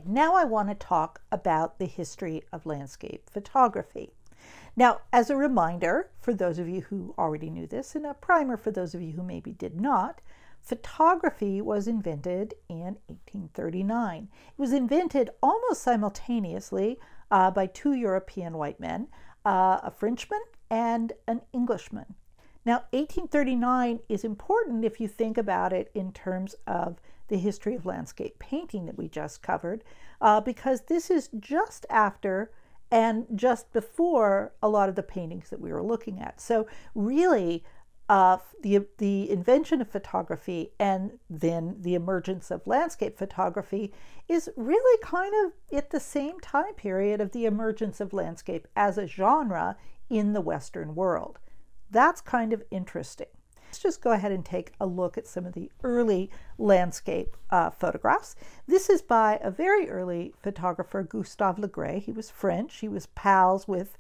Now I want to talk about the history of landscape photography. Now, as a reminder, for those of you who already knew this, and a primer for those of you who maybe did not, photography was invented in 1839. It was invented almost simultaneously by two European white men, a Frenchman and an Englishman. Now, 1839 is important if you think about it in terms of the history of landscape painting that we just covered, because this is just after and just before a lot of the paintings that we were looking at. So really, the invention of photography and then the emergence of landscape photography is really kind of at the same time period of the emergence of landscape as a genre in the Western world. That's kind of interesting. Let's just go ahead and take a look at some of the early landscape photographs. This is by a very early photographer, Gustave Le Gray. He was French. He was pals with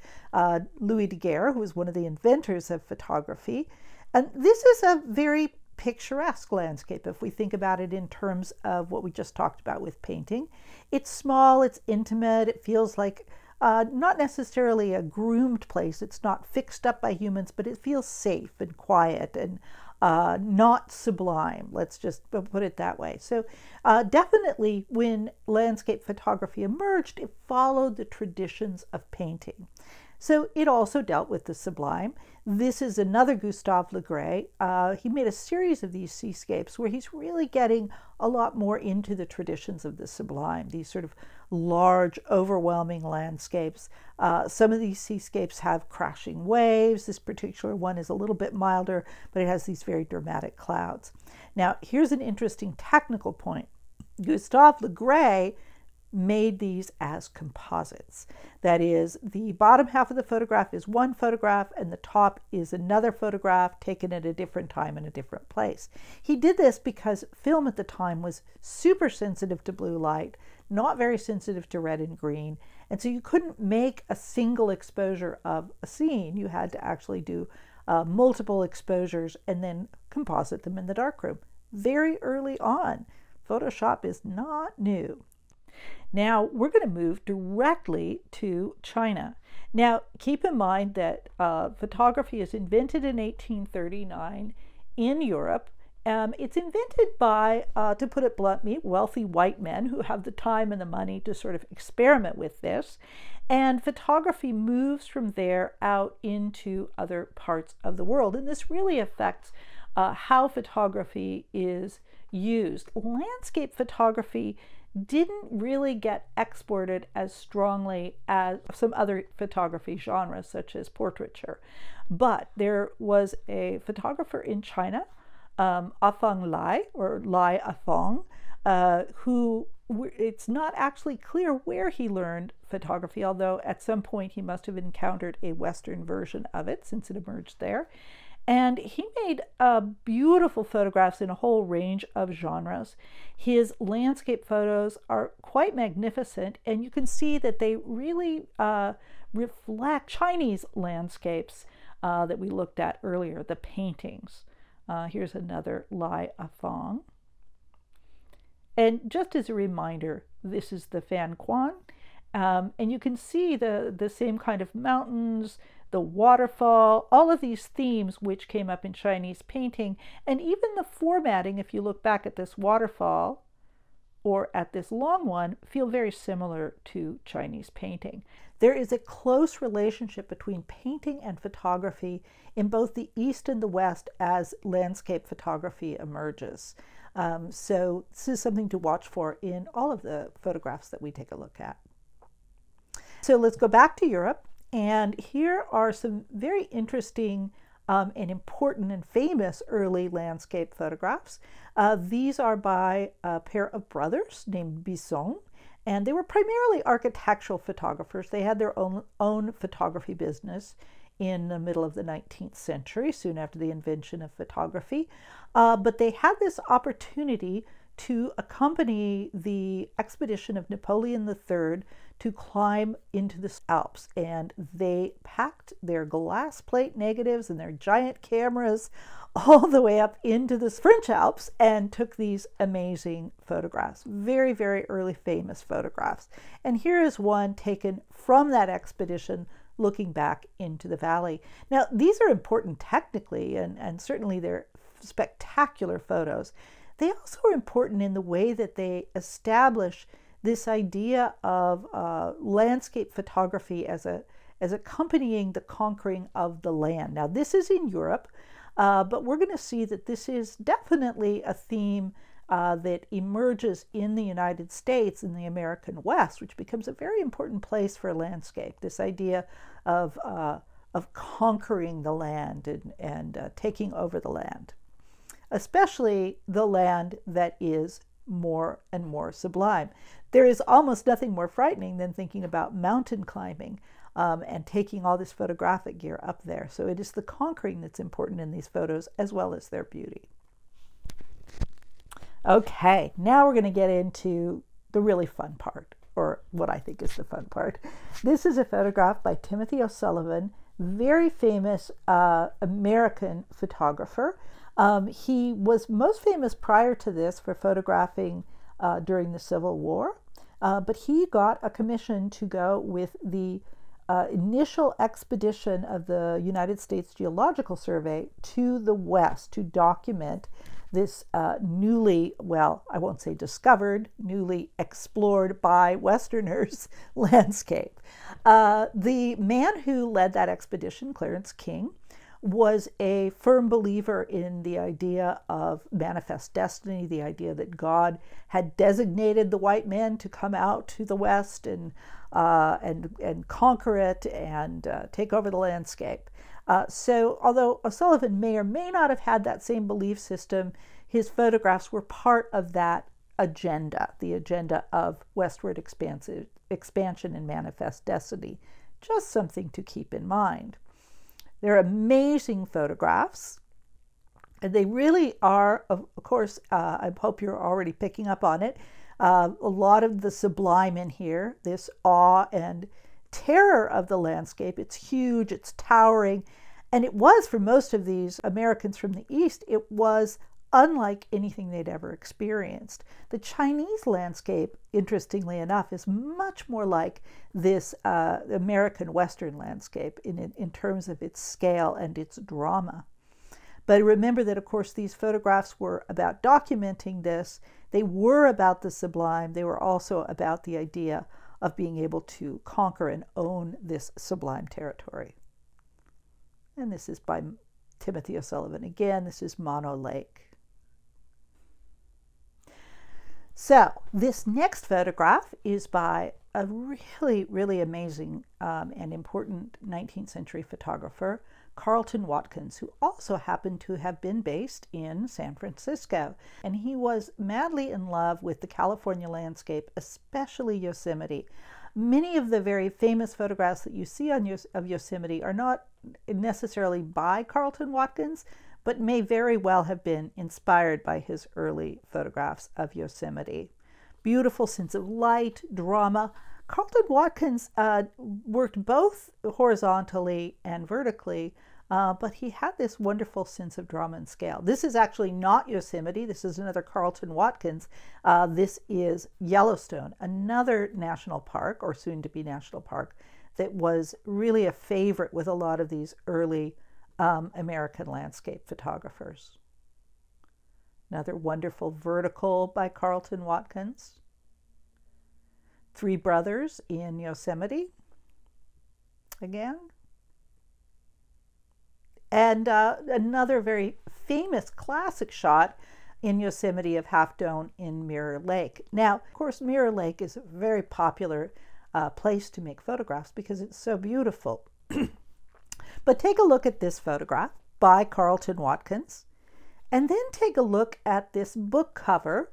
Louis Daguerre, who was one of the inventors of photography. And this is a very picturesque landscape if we think about it in terms of what we just talked about with painting. It's small, it's intimate, it feels like not necessarily a groomed place. It's not fixed up by humans, but it feels safe and quiet and not sublime. Let's just put it that way. So definitely when landscape photography emerged, it followed the traditions of painting. So it also dealt with the sublime. This is another Gustave Le Gray. He made a series of these seascapes where he's really getting a lot more into the traditions of the sublime, these sort of large, overwhelming landscapes. Some of these seascapes have crashing waves. This particular one is a little bit milder, but it has these very dramatic clouds. Now, here's an interesting technical point. Gustave Le Gray made these as composites. That is, the bottom half of the photograph is one photograph and the top is another photograph taken at a different time in a different place. He did this because film at the time was super sensitive to blue light, not very sensitive to red and green, and so you couldn't make a single exposure of a scene. You had to actually do multiple exposures and then composite them in the darkroom. Very early on. Photoshop is not new. Now we're going to move directly to China. Now keep in mind that photography is invented in 1839 in Europe. It's invented by, to put it bluntly, wealthy white men who have the time and the money to sort of experiment with this. And photography moves from there out into other parts of the world. And this really affects how photography is used. Landscape photography didn't really get exported as strongly as some other photography genres, such as portraiture. But there was a photographer in China, Afang Lai, or Lai Afang, who it's not actually clear where he learned photography, although at some point he must have encountered a Western version of it since it emerged there. And he made beautiful photographs in a whole range of genres. His landscape photos are quite magnificent, and you can see that they really reflect Chinese landscapes that we looked at earlier, the paintings. Here's another Lai Afang. And just as a reminder, this is the Fan Quan. And you can see the same kind of mountains, the waterfall, all of these themes which came up in Chinese painting, and even the formatting, if you look back at this waterfall or at this long one, feel very similar to Chinese painting. There is a close relationship between painting and photography in both the East and the West as landscape photography emerges. So this is something to watch for in all of the photographs that we take a look at. So let's go back to Europe, and here are some very interesting and important and famous early landscape photographs. These are by a pair of brothers named Bisson, and they were primarily architectural photographers. They had their own photography business in the middle of the 19th century, soon after the invention of photography. But they had this opportunity to accompany the expedition of Napoleon III to climb into the Alps. And they packed their glass plate negatives and their giant cameras all the way up into the French Alps and took these amazing photographs. Very, very early famous photographs. And here is one taken from that expedition looking back into the valley. Now, these are important technically, and certainly they're spectacular photos. They also are important in the way that they establish this idea of landscape photography as accompanying the conquering of the land. Now, this is in Europe, but we're going to see that this is definitely a theme that emerges in the United States, in the American West, which becomes a very important place for landscape. This idea of conquering the land and taking over the land, especially the land that is more and more sublime. There is almost nothing more frightening than thinking about mountain climbing and taking all this photographic gear up there. So it is the conquering that's important in these photos as well as their beauty. Okay, now we're going to get into the really fun part, or what I think is the fun part. This is a photograph by Timothy O'Sullivan, very famous American photographer. He was most famous prior to this for photographing during the Civil War, but he got a commission to go with the initial expedition of the United States Geological Survey to the West to document this newly, well, I won't say discovered, newly explored by Westerners landscape. The man who led that expedition, Clarence King, was a firm believer in the idea of manifest destiny, the idea that God had designated the white men to come out to the West and conquer it and take over the landscape. So although O'Sullivan may or may not have had that same belief system, his photographs were part of that agenda, the agenda of westward expansion and manifest destiny. Just something to keep in mind. They're amazing photographs. And they really are, of course, I hope you're already picking up on it, a lot of the sublime in here, this awe and terror of the landscape. It's huge, it's towering, and it was, for most of these Americans from the East, it was unlike anything they'd ever experienced. The Chinese landscape, interestingly enough, is much more like this American Western landscape in terms of its scale and its drama. But remember that, of course, these photographs were about documenting this. They were about the sublime. They were also about the idea of being able to conquer and own this sublime territory. And this is by Timothy O'Sullivan. Again, this is Mono Lake. So this next photograph is by a really, really amazing and important 19th century photographer, Carleton Watkins, who also happened to have been based in San Francisco. And he was madly in love with the California landscape, especially Yosemite. Many of the very famous photographs that you see of Yosemite are not necessarily by Carleton Watkins, but may very well have been inspired by his early photographs of Yosemite. Beautiful sense of light, drama. Carleton Watkins worked both horizontally and vertically, but he had this wonderful sense of drama and scale. This is actually not Yosemite. This is another Carleton Watkins. This is Yellowstone, another national park, or soon-to-be national park, that was really a favorite with a lot of these early American landscape photographers. Another wonderful vertical by Carleton Watkins. Three brothers in Yosemite, again. And another very famous classic shot in Yosemite of Half Dome in Mirror Lake. Now, of course, Mirror Lake is a very popular place to make photographs because it's so beautiful. But take a look at this photograph by Carleton Watkins, and then take a look at this book cover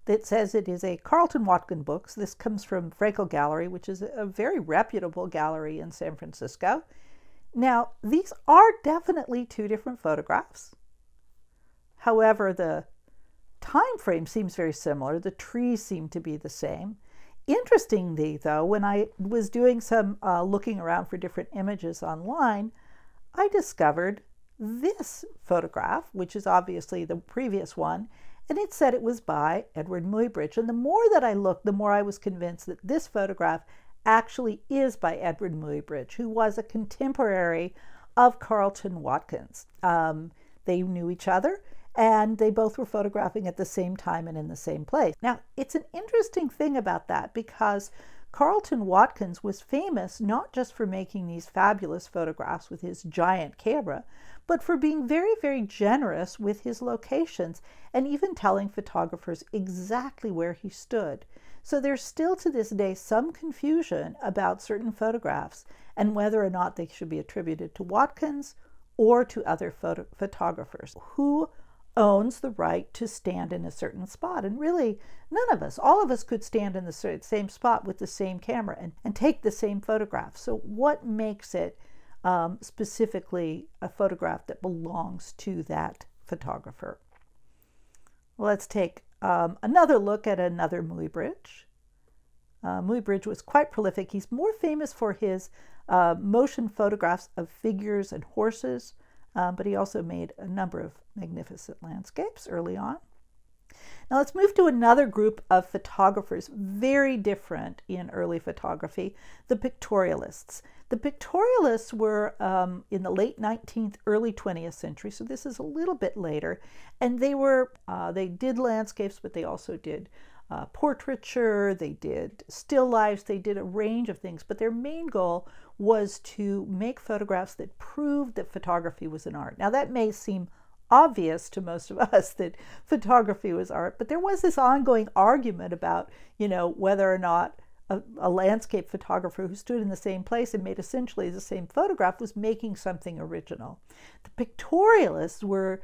that says it is a Carleton Watkins books. This comes from Frankel Gallery, which is a very reputable gallery in San Francisco. Now, these are definitely two different photographs. However, the time frame seems very similar. The trees seem to be the same. Interestingly, though, when I was doing some looking around for different images online, I discovered this photograph, which is obviously the previous one, and it said it was by Edward Muybridge. And the more that I looked, the more I was convinced that this photograph actually is by Edward Muybridge, who was a contemporary of Carleton Watkins. They knew each other, and they both were photographing at the same time and in the same place. Now, it's an interesting thing about that because Carleton Watkins was famous not just for making these fabulous photographs with his giant camera, but for being very, very generous with his locations and even telling photographers exactly where he stood. So there's still to this day some confusion about certain photographs and whether or not they should be attributed to Watkins or to other photographers. Who owns the right to stand in a certain spot? And really, none of us, all of us could stand in the same spot with the same camera and take the same photograph. So what makes it specifically a photograph that belongs to that photographer? Well, let's take another look at another Muybridge. Muybridge was quite prolific. He's more famous for his motion photographs of figures and horses, but he also made a number of magnificent landscapes early on. Now let's move to another group of photographers, very different in early photography, the pictorialists. The pictorialists were in the late 19th, early 20th century, so this is a little bit later, and they did landscapes, but they also did portraiture, they did still lifes, they did a range of things, but their main goal was to make photographs that proved that photography was an art. Now that may seem obvious to most of us that photography was art, but there was this ongoing argument about, whether or not a landscape photographer who stood in the same place and made essentially the same photograph was making something original. The pictorialists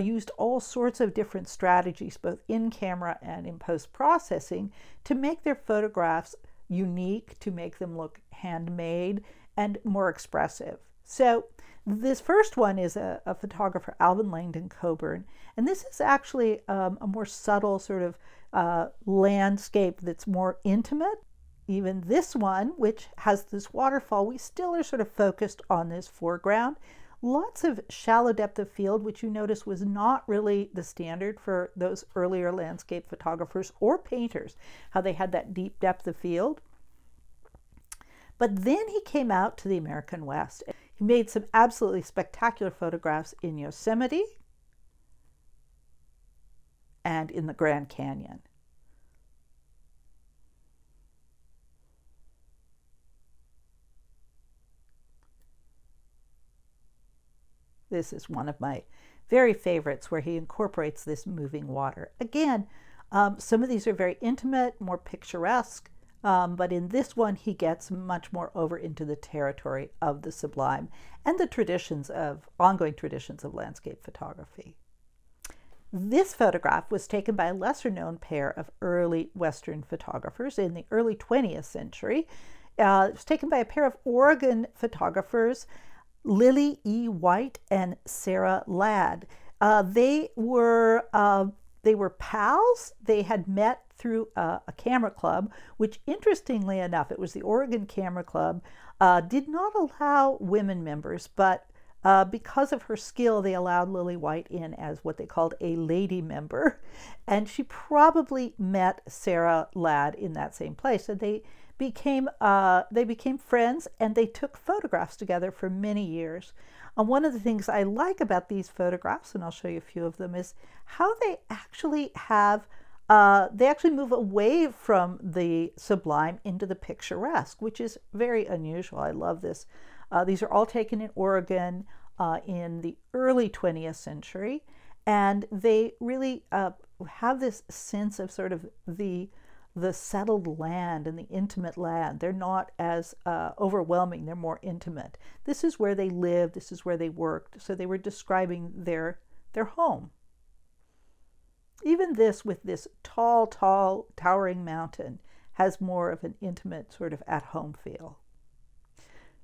used all sorts of different strategies, both in camera and in post-processing, to make their photographs unique, to make them look handmade and more expressive. So this first one is a photographer, Alvin Langdon Coburn, and this is actually a more subtle sort of landscape that's more intimate. Even this one, which has this waterfall, we still are sort of focused on this foreground. Lots of shallow depth of field, which you notice was not really the standard for those earlier landscape photographers or painters, how they had that deep depth of field. But then he came out to the American West. He made some absolutely spectacular photographs in Yosemite and in the Grand Canyon. This is one of my very favorites where he incorporates this moving water. Again, some of these are very intimate, more picturesque, but in this one he gets much more over into the territory of the sublime and the ongoing traditions of landscape photography. This photograph was taken by a lesser known pair of early Western photographers in the early 20th century. It was taken by a pair of Oregon photographers, Lily E. White and Sarah Ladd. They were pals. They had met through a camera club, which interestingly enough, it was the Oregon Camera Club, did not allow women members, but because of her skill, they allowed Lily White in as what they called a lady member. And she probably met Sarah Ladd in that same place. So they became friends, and they took photographs together for many years. And one of the things I like about these photographs, and I'll show you a few of them, is how they actually move away from the sublime into the picturesque, which is very unusual. I love this. These are all taken in Oregon in the early 20th century, and they really have this sense of sort of the settled land and the intimate land. They're not as overwhelming, they're more intimate. This is where they lived, this is where they worked, so they were describing their home. Even this, with this tall, towering mountain, has more of an intimate sort of at-home feel.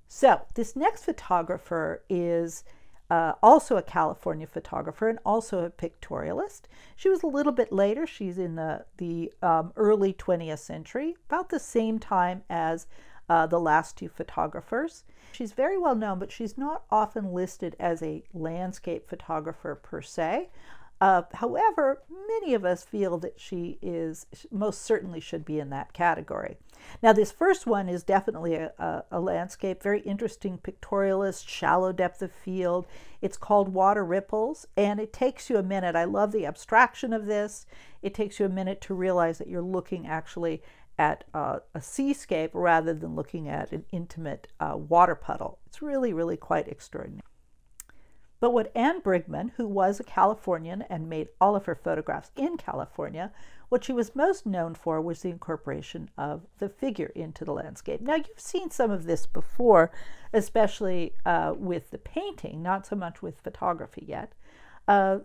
So this next photographer is also a California photographer and also a pictorialist. She was a little bit later. She's in the early 20th century, about the same time as the last two photographers. She's very well known, but she's not often listed as a landscape photographer per se. However, many of us feel that she most certainly should be in that category. Now, this first one is definitely a landscape, very interesting pictorialist, shallow depth of field. It's called Water Ripples, and it takes you a minute. I love the abstraction of this. It takes you a minute to realize that you're looking actually at a seascape rather than looking at an intimate water puddle. It's really, really quite extraordinary. But what Anne Brigman, who was a Californian and made all of her photographs in California, what she was most known for was the incorporation of the figure into the landscape. Now, you've seen some of this before, especially with the painting, not so much with photography yet.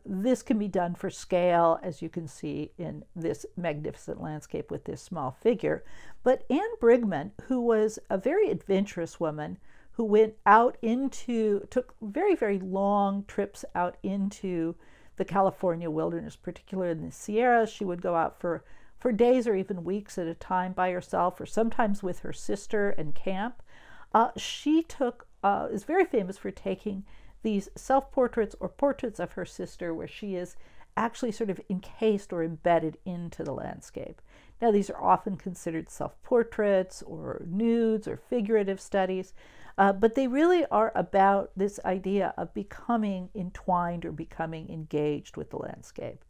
This can be done for scale, as you can see in this magnificent landscape with this small figure. But Anne Brigman, who was a very adventurous woman, who went out took very, very long trips out into the California wilderness, particularly in the Sierras. She would go out for days or even weeks at a time by herself, or sometimes with her sister and camp. She is very famous for taking these self-portraits or portraits of her sister where she is actually sort of encased or embedded into the landscape. Now, these are often considered self-portraits or nudes or figurative studies, but they really are about this idea of becoming entwined or becoming engaged with the landscape.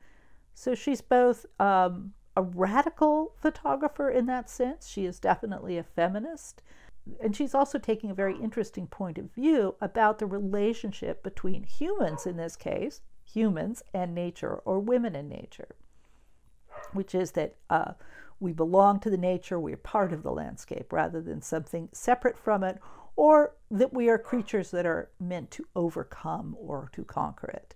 So she's both a radical photographer in that sense. She is definitely a feminist. And she's also taking a very interesting point of view about the relationship between humans, in this case, humans and nature, or women and nature, which is that we belong to the nature, we're part of the landscape, rather than something separate from it, or that we are creatures that are meant to overcome or to conquer it.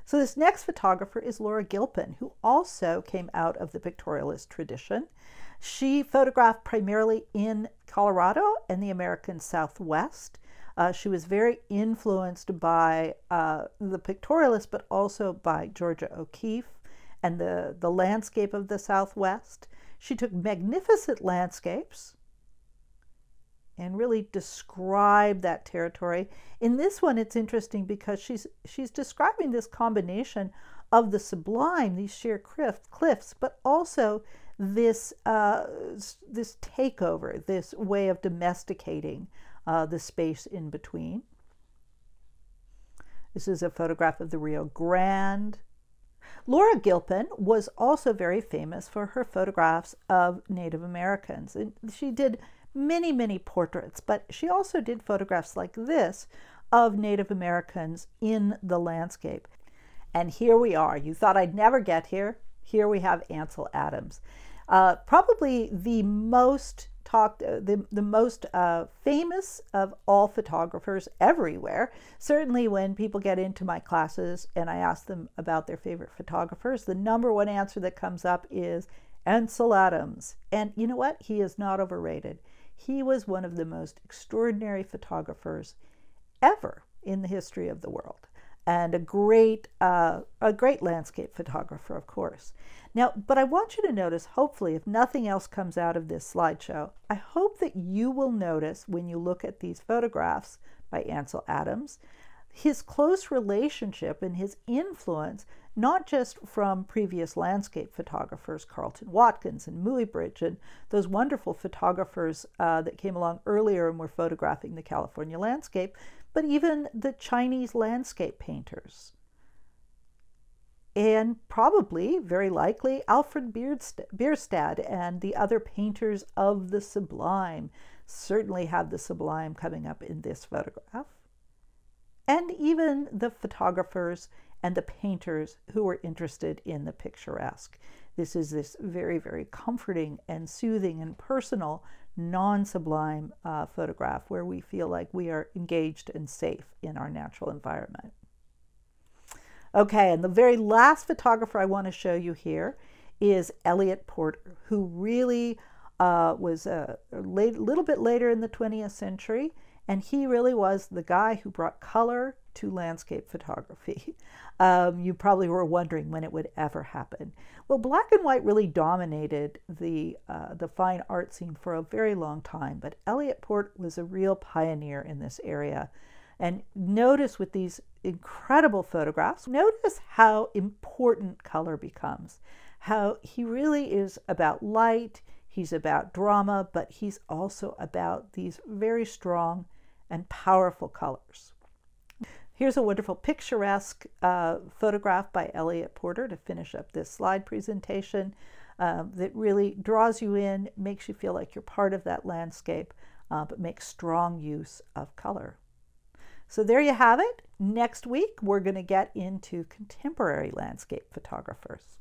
So this next photographer is Laura Gilpin, who also came out of the pictorialist tradition. She photographed primarily in Colorado and the American Southwest. She was very influenced by the pictorialists, but also by Georgia O'Keeffe and the landscape of the Southwest. She took magnificent landscapes and really described that territory. In this one, it's interesting because she's describing this combination of the sublime, these sheer cliffs, but also this takeover, this way of domesticating the space in between. This is a photograph of the Rio Grande. Laura Gilpin was also very famous for her photographs of Native Americans. And she did many, many portraits, but she also did photographs like this of Native Americans in the landscape. And here we are. You thought I'd never get here. Here we have Ansel Adams. Probably the most famous of all photographers everywhere. Certainly when people get into my classes and I ask them about their favorite photographers, the number one answer that comes up is Ansel Adams. And you know what? He is not overrated. He was one of the most extraordinary photographers ever in the history of the world, and a great landscape photographer, of course. Now, but I want you to notice, hopefully, if nothing else comes out of this slideshow, I hope that you will notice when you look at these photographs by Ansel Adams, his close relationship and his influence, not just from previous landscape photographers, Carlton Watkins and Muybridge, and those wonderful photographers that came along earlier and were photographing the California landscape, but even the Chinese landscape painters. And probably, very likely, Alfred Bierstadt and the other painters of the Sublime certainly have the Sublime coming up in this photograph. And even the photographers and the painters who were interested in the picturesque. This is this very, very comforting and soothing and personal, non-sublime photograph where we feel like we are engaged and safe in our natural environment. Okay, and the very last photographer I want to show you here is Elliott Porter, who really was a little bit later in the 20th century, and he really was the guy who brought color to landscape photography. You probably were wondering when it would ever happen. Well, black and white really dominated the fine art scene for a very long time, but Elliott Porter was a real pioneer in this area. And notice with these incredible photographs, notice how important color becomes, how he really is about light, he's about drama, but he's also about these very strong and powerful colors. Here's a wonderful picturesque photograph by Elliott Porter to finish up this slide presentation that really draws you in, makes you feel like you're part of that landscape, but makes strong use of color. So there you have it. Next week, we're going to get into contemporary landscape photographers.